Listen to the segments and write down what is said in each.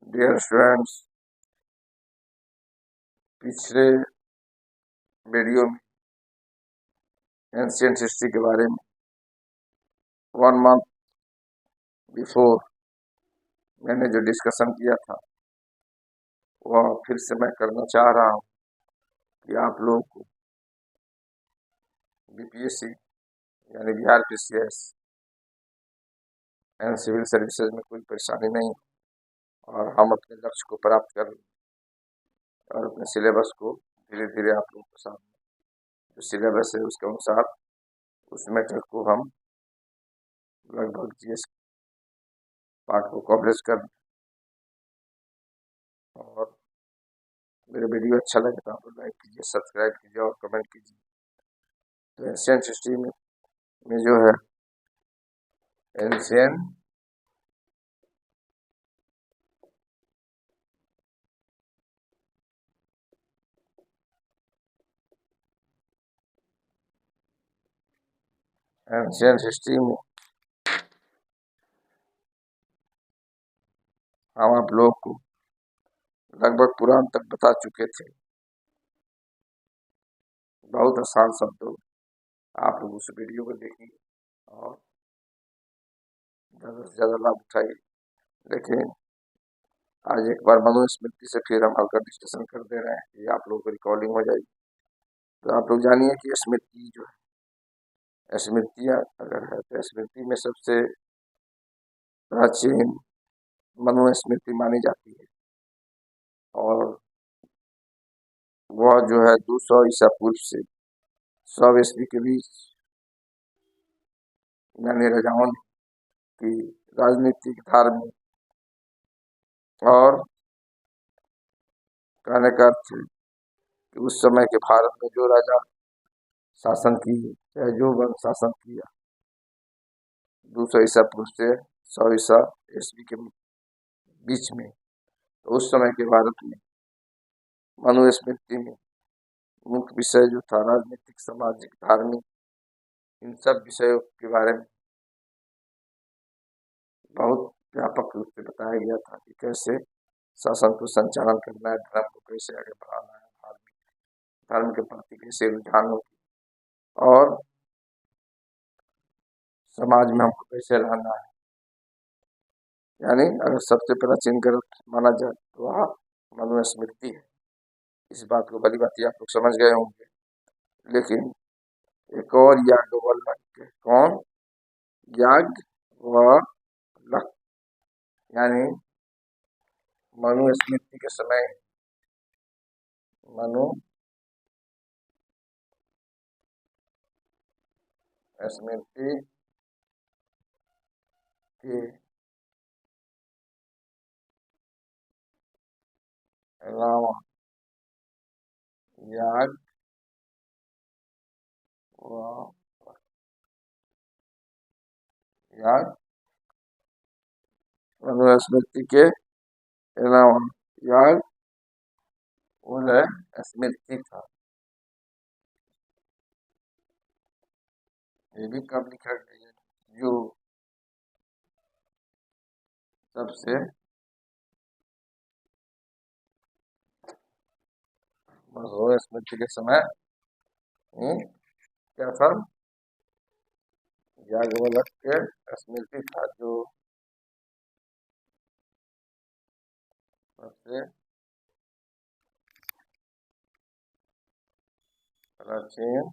Dear students, पिछले video में ancient history के बारे में 1 मंथ बिफोर मैंने जो डिस्कशन किया था वह फिर से मैं करना चाह रहा हूँ कि आप लोगों को बीपीएससी यानी Bihar PCS and civil services में कोई परेशानी नहीं और हम अपने लक्ष्य को प्राप्त कर और अपने सिलेबस को धीरे धीरे आप लोगों के सामने जो सिलेबस है उसके अनुसार उस मैटर को हम लगभग जीएस पार्ट को कवरेज कर। और मेरे वीडियो अच्छा लगे तो आप लोग लाइक कीजिए, सब्सक्राइब कीजिए और कमेंट कीजिए। तो एंशियंट हिस्ट्री में जो है एंशियंट हिस्ट्री में हम आप लोग को लगभग पुराण तक बता चुके थे। बहुत आसान शब्दों आप लोग उस वीडियो को देखिए और ज़्यादा से ज़्यादा लाभ उठाइए। लेकिन आज एक बार मनुस्मृति से फिर हम हल्का डिस्कशन कर दे रहे हैं कि आप लोगों को रिकॉर्डिंग हो जाएगी। तो आप लोग जानिए कि स्मृति जो है, स्मृतियाँ अगर है तो स्मृति में सबसे प्राचीन मनुस्मृति मानी जाती है और वह जो है 200 ईसा पूर्व से 100 ईस्वी के बीच यानी राजाओं की राजनीतिक, धार्मिक और कहने का अर्थ है कि उस समय के भारत में जो राजा शासन किए चाहे जो वन शासन किया 200 ईसा पूर्व से 100 ईसा ईस्वी के बीच में, तो उस समय के भारत में मनुस्मृति में मुख्य विषय जो था राजनीतिक, सामाजिक, धार्मिक, इन सब विषयों के बारे में बहुत व्यापक रूप से बताया गया था कि कैसे शासन को संचालन करना है, धर्म को कैसे आगे बढ़ाना है, धर्म के प्रति कैसे रुझान होगी और समाज में हमको कैसे रहना है। यानी अगर सबसे प्राचीन ग्रंथ माना जाए तो वह मनुस्मृति है। इस बात को भली बात आप लोग समझ गए होंगे। लेकिन एक और याज्ञवल्क्य, कौन? याज्ञवल्क्य, यानी मनुस्मृति के समय मनुस्मृति के अलावा मनुस्मृति के अलावा याज्ञवल्क्य था। ये भी कब लिखा गया? जो सबसे मनुस्मृति के समय क्या था? याज्ञवल्क्य स्मृति था, जो सबसे प्राचीन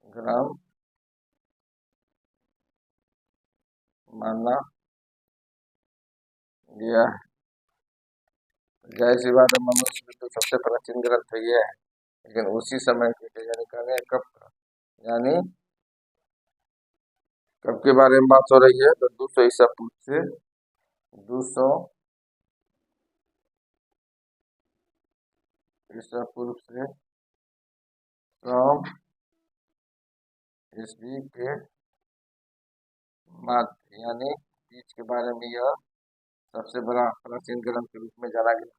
ग्रंथ माना गया है। जय सी बात है, मनुस्मृति सबसे प्राचीन ग्रंथ है ये है, लेकिन उसी समय के यानी कहने कब का, यानी कब के बारे में बात हो रही है? तो 200 ईसा पूर्व से 200 ईसा पूर्व से 100 ईस्वी के मध्य यानी बीच के बारे में यह सबसे बड़ा प्राचीन ग्रंथ के रूप में जाना गया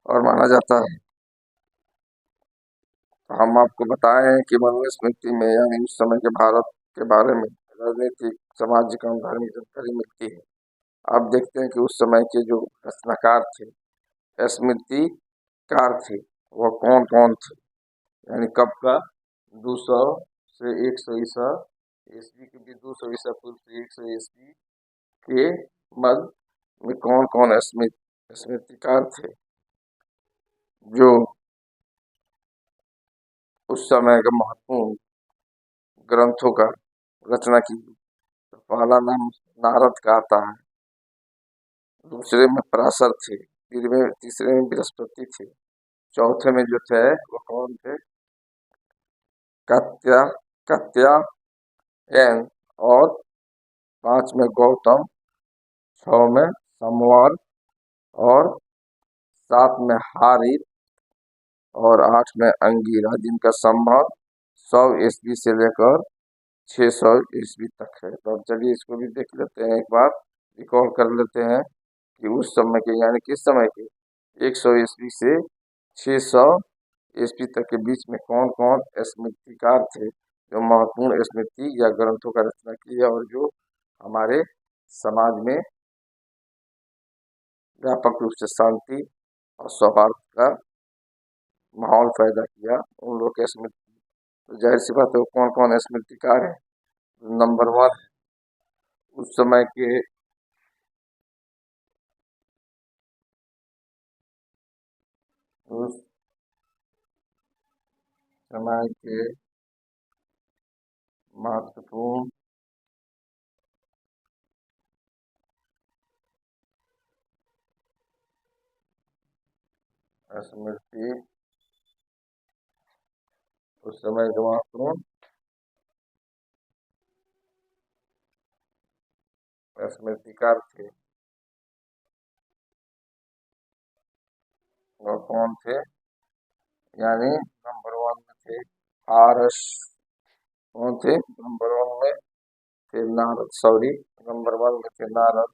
और माना जाता है। हम आपको बताए हैं कि मनुस्मृति में यानी उस समय के भारत के बारे में राजनीतिक, सामाजिक एवं धार्मिक जानकारी मिलती है। अब देखते हैं कि उस समय के जो रचनाकार थे, स्मृतिकार थे, वह कौन कौन थे। यानी कब का 200 से 100 ईसा ईस्वी के बीच, 200 ईसा पूर्व से 100 ईस्वी के मध्य में कौन कौन स्मृतिकार थे जो उस समय के महत्वपूर्ण ग्रंथों का रचना की। तो पहला नाम नारद का आता है, दूसरे में पराशर थे, तीसरे में बृहस्पति थे, चौथे में जो थे वो कौन थे, कात्यायन, और 5 में गौतम, 6 में संवर, और 7 में हारित, और 8 में अंगीरा, जिनका संवत 100 ईस्वी से लेकर 600 ईस्वी तक है। तो अब चलिए इसको भी देख लेते हैं, एक बार रिकॉल कर लेते हैं कि उस समय के, यानी किस समय के, 100 ईस्वी से 600 ईस्वी तक के बीच में कौन कौन स्मृतिकार थे जो महत्वपूर्ण स्मृति या ग्रंथों का रचना की है और जो हमारे समाज में व्यापक रूप से शांति और सौहार्द का माहौल पैदा किया, उन लोग के स्मृति। तो जाहिर सी बात है, कौन कौन स्मृतिकार है। नंबर 1 उस समय के उस समय के महत्वपूर्ण स्मृति, उस समय के महत्वपूर्ण स्मृतिकार थे, और कौन थे, यानी नंबर 1 में थे आरस, कौन थे, नंबर 1 में थे नारद, सॉरी, नंबर 1 में थे नारद,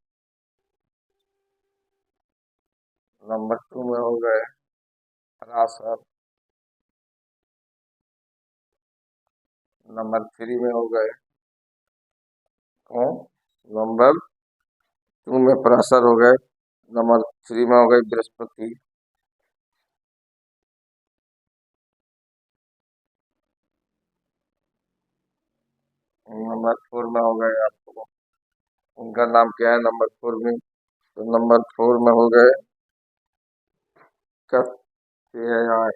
नंबर 2 में हो गए पराशर, नंबर 3 में हो गए कौन, नंबर 2 में पराशर हो गए, नंबर 3 में हो गए बृहस्पति, नंबर 4 में हो गए आपको, उनका नाम क्या है नंबर 4 में, तो नंबर 4 में हो गए कात्यायन,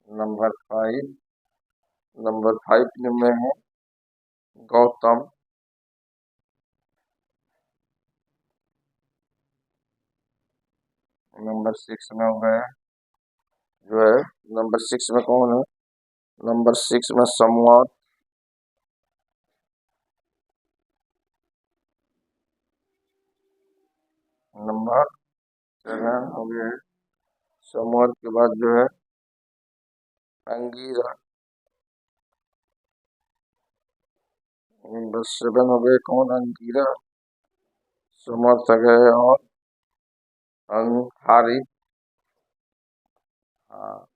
नंबर 5 में है गौतम, नंबर 6 में हो गए जो है, नंबर 6 में कौन है, नंबर 6 में संवत, नंबर 7 हो गए, संवत के बाद जो है अंगीरा, नंबर 7 हो गए कौन, अंगीरा, समर्थ गए, और अंहारी, हाँ,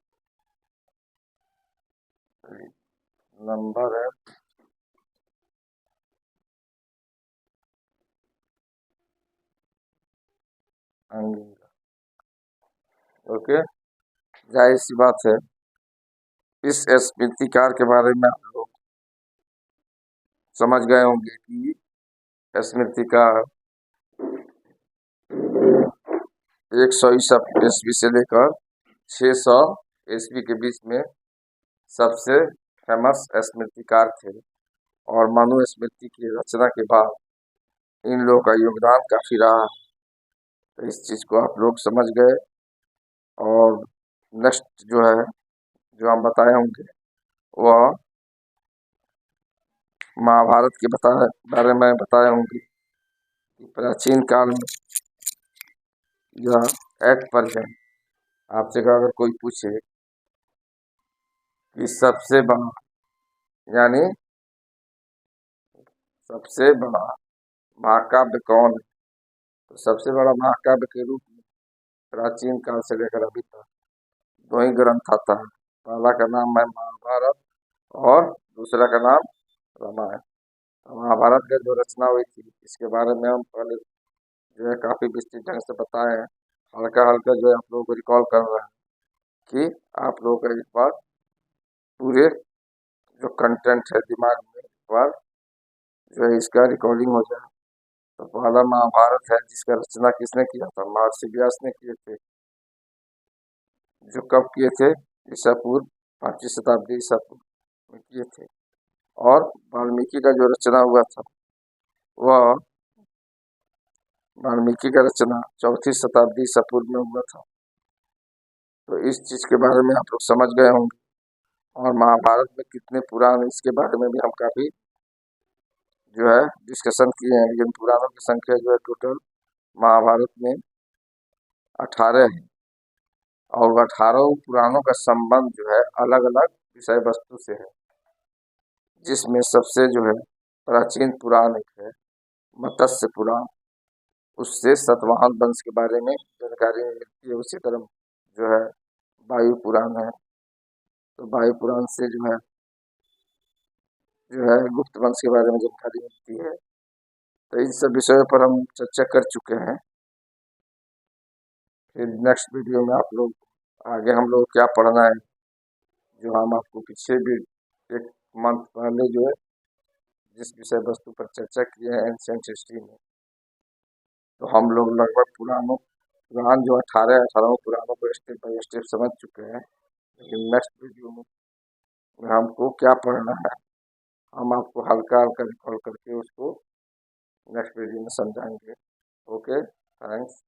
नंबर है अंगीरा। ओके, जाहिर सी बात है इस स्मृतिकार के बारे में आप लोग समझ गए होंगे कि स्मृतिकार 100 ईस्वी से लेकर 600 ईस्वी के बीच में सबसे फेमस स्मृतिकार थे, और मनु स्मृति की रचना के बाद इन लोगों का योगदान काफी रहा। तो इस चीज को आप लोग समझ गए, और नेक्स्ट जो है, जो हम बताए होंगे, वह महाभारत के बारे में बताए होंगे कि प्राचीन काल में यह एट प्रेजेंट, आपसे अगर कोई पूछे कि सबसे बड़ा, यानी सबसे बड़ा महाकाव्य कौन है, तो सबसे बड़ा महाकाव्य के रूप में प्राचीन काल से लेकर अभी तक दो ही ग्रंथ आता है, पहला का नाम है महाभारत और दूसरा का नाम रामायण। तो महाभारत का जो रचना हुई थी इसके बारे में हम पहले जो है काफी विस्तृत ढंग से बताए हैं। हल्का हल्का जो है आप लोगों को रिकॉल कर रहे हैं कि आप लोगों का एक बार पूरे जो कंटेंट है दिमाग में एक बार जो है इसका रिकॉर्डिंग हो जाए। तो पहला महाभारत है जिसका रचना किसने किया था? महर्षि व्यास ने किए थे, जो कब किए थे? ईसा पूर्व 5वीं शताब्दी ईसा पूर्व में किए थे। और वाल्मीकि का जो रचना हुआ था वह वाल्मीकि का रचना 4वीं शताब्दी ईसा पूर्व में हुआ था। तो इस चीज के बारे में आप लोग समझ गए होंगे। और महाभारत में कितने पुराण इसके बारे में भी हम काफी जो है डिस्कशन किए हैं, लेकिन पुराणों की संख्या जो है टोटल महाभारत में 18 है। और 18 पुराणों का संबंध जो है अलग अलग विषय वस्तु से है, जिसमें सबसे जो है प्राचीन पुराण एक है मत्स्य पुराण। उससे सतवाहन वंश के बारे में जानकारी मिलती है। उसी तरह जो है वायु पुराण है, तो वायु पुराण से जो है गुप्त वंश के बारे में जानकारी मिलती है। तो इन सब विषयों पर हम चर्चा कर चुके हैं। फिर नेक्स्ट वीडियो में आप लोग आगे हम लोग क्या पढ़ना है, जो हम आपको पीछे भी एक मंथ पहले जो है जिस विषय वस्तु पर चर्चा किए हैं एंशिएंट हिस्ट्री में, तो हम लोग लगभग पुराण जो 18 पुराणों को स्टेप बाय स्टेप समझ चुके हैं। लेकिन नेक्स्ट वीडियो में हमको क्या पढ़ना है हम आपको हल्का हल्का रिकॉल करके उसको नेक्स्ट वीडियो में समझाएंगे। Okay, thanks.